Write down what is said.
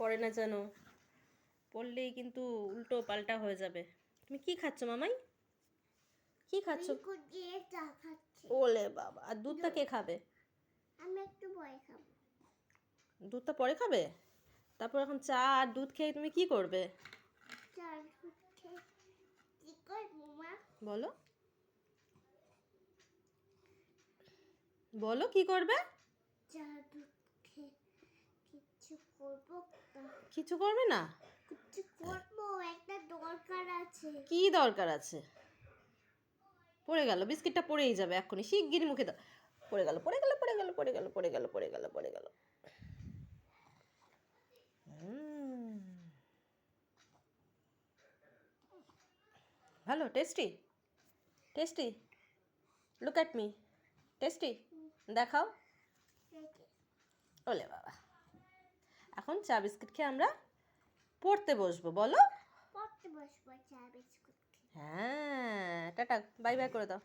পড়ে না যেন, পড়লেই কিন্তু উল্টো পাল্টা হয়ে যাবে। তুমি কি খাচ্ছ মামাই? কি খাচ্ছ? ওলে বাবা, আর দুধটা কে খাবে? আমি একটু পরে খাবো। দুধটা পরে খাবে? তারপর এখন চা আর দুধ খেয়ে তুমি কি করবে? চা দুধ খেয়ে কি করবো মা? বলো বলো কি করবে? চা দুধ খেয়ে কিছু করবো না। কিছু করবে না? কিছু করবো, একটা দরকার আছে। কি দরকার আছে? পড়ে গেল, বিস্কিটটা পড়েই যাবে এক্ষুনি, শিগগিরই মুখে দাও। পড়ে গেল পড়ে গেল পড়ে গেল পড়ে গেল পড়ে গেল পড়ে গেল পড়ে গেল। ভালো, tasty tasty. Look at me, tasty. দেখাও। ওলে বাবা, এখন চা বিস্কিট খেয়ে আমরা পড়তে বসবো। বলো। পড়তে বসবো চা বিস্কুট খেয়ে। হ্যাঁ, টাটা, বাই বাই করে দাও।